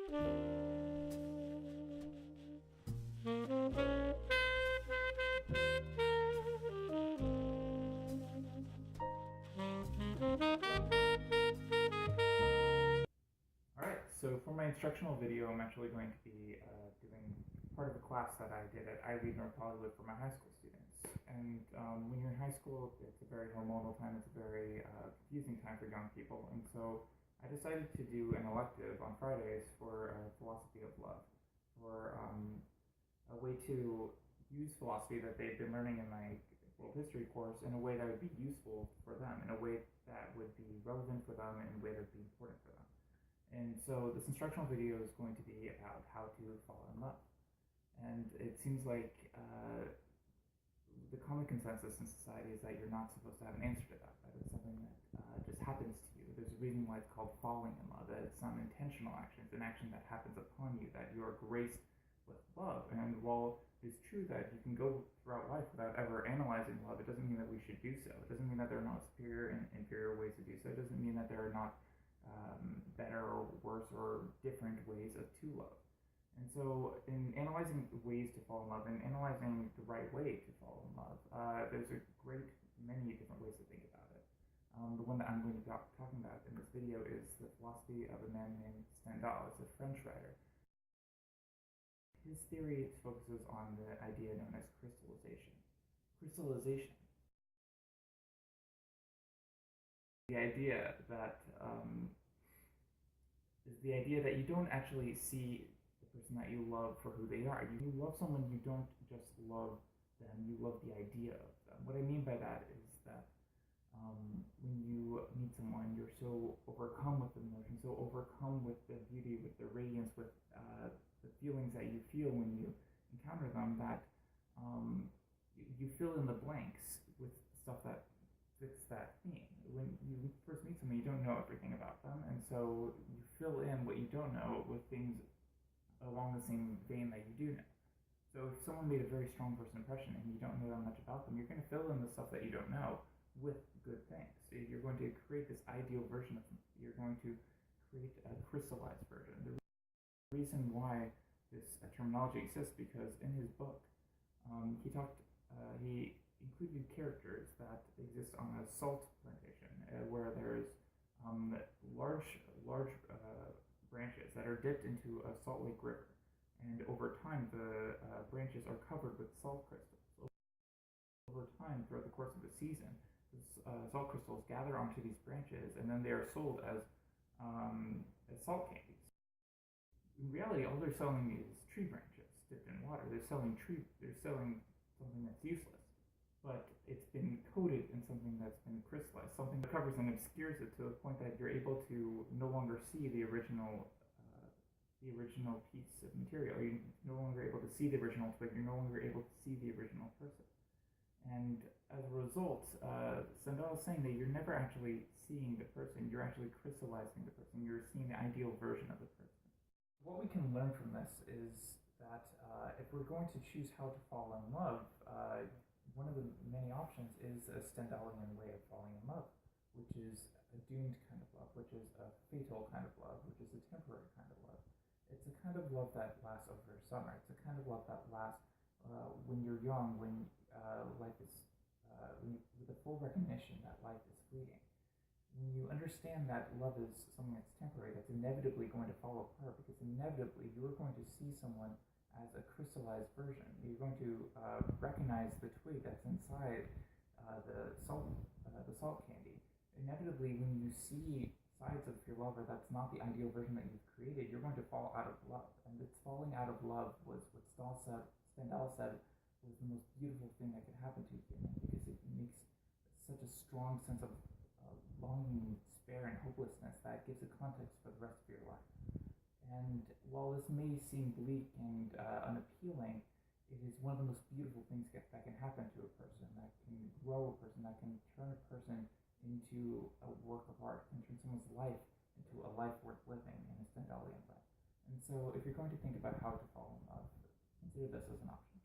Alright, so for my instructional video, I'm actually going to be doing part of a class that I did at Ivy North Hollywood for my high school students. And when you're in high school, it's a very hormonal time, it's a very confusing time for young people. And so I decided to do an elective on Fridays for philosophy of love, for a way to use philosophy that they've been learning in my world history course in a way that would be useful for them, in a way that would be relevant for them, in a way that would be important for them. And so this instructional video is going to be about how to fall in love. And it seems like the common consensus in society is that you're not supposed to have an answer to that, that it's something that just happens to you. There's a reason why it's called falling in love, that it's not an intentional action, it's an action that happens upon you, that you are graced with love. And while it's true that you can go throughout life without ever analyzing love, it doesn't mean that we should do so. It doesn't mean that there are not superior and inferior ways to do so. It doesn't mean that there are not better or worse or different ways to love. And so in analyzing ways to fall in love and analyzing the right way to fall in love, there's a great many different ways to think about it. The one that I'm going to be talking about in this video is the philosophy of a man named Stendhal. It's a French writer. His theory focuses on the idea known as crystallization. Crystallization. The idea that is the idea that you don't actually see the person that you love for who they are. You love someone, you don't just love them, you love the idea of them. What I mean by that is that when you meet someone, you're so overcome with emotion, so overcome with the beauty, with the radiance, with the feelings that you feel when you encounter them, that you fill in the blanks with stuff that fits that theme. When you first meet someone, you don't know everything about them, and so you fill in what you don't know with things along the same vein that you do know. So if someone made a very strong first impression and you don't know that much about them, you're going to fill in the stuff that you don't know with good things. So you're going to create this ideal version of them. You're going to create a crystallized version. The reason why this terminology exists because in his book, he included characters that exist on a salt plantation where there's large branches that are dipped into a salt lake river, and over time the branches are covered with salt crystals. Over time, throughout the course of the season, salt crystals gather onto these branches, and then they are sold as salt candies. In reality, all they're selling is tree branches dipped in water. They're selling something that's useless, but it's been coated in something that's been crystallized, something that covers and obscures it to the point that you're able to no longer see the original piece of material. You're no longer able to see the original twig. You're no longer able to see the original person. And as a result, Stendhal is saying that you're never actually seeing the person. You're actually crystallizing the person. You're seeing the ideal version of the person. What we can learn from this is that if we're going to choose how to fall in love, one of the many options is a Stendhalian way of falling in love, which is a doomed kind of love, which is a fatal kind of love, which is a temporary kind of love. It's a kind of love that lasts over summer. It's a kind of love that lasts when you're young, when life is, with the full recognition that life is fleeting. When you understand that love is something that's temporary, that's inevitably going to fall apart, because inevitably you're going to see someone as a crystallized version. You're going to recognize the twig that's inside the salt candy. Inevitably, when you see sides of your lover that's not the ideal version that you've created, you're going to fall out of love. And this falling out of love was what Stendhal said was the most beautiful thing that could happen to a human, because it makes such a strong sense of longing, despair, and hopelessness that gives a context for the rest of your life. And while this may seem bleak and unappealing, it is one of the most beautiful things that can happen to a person, that can grow a person, that can turn a person into a work of art, can turn someone's life into a life worth living in a Stendhalian way. And so if you're going to think about how to fall in love, consider this as an option.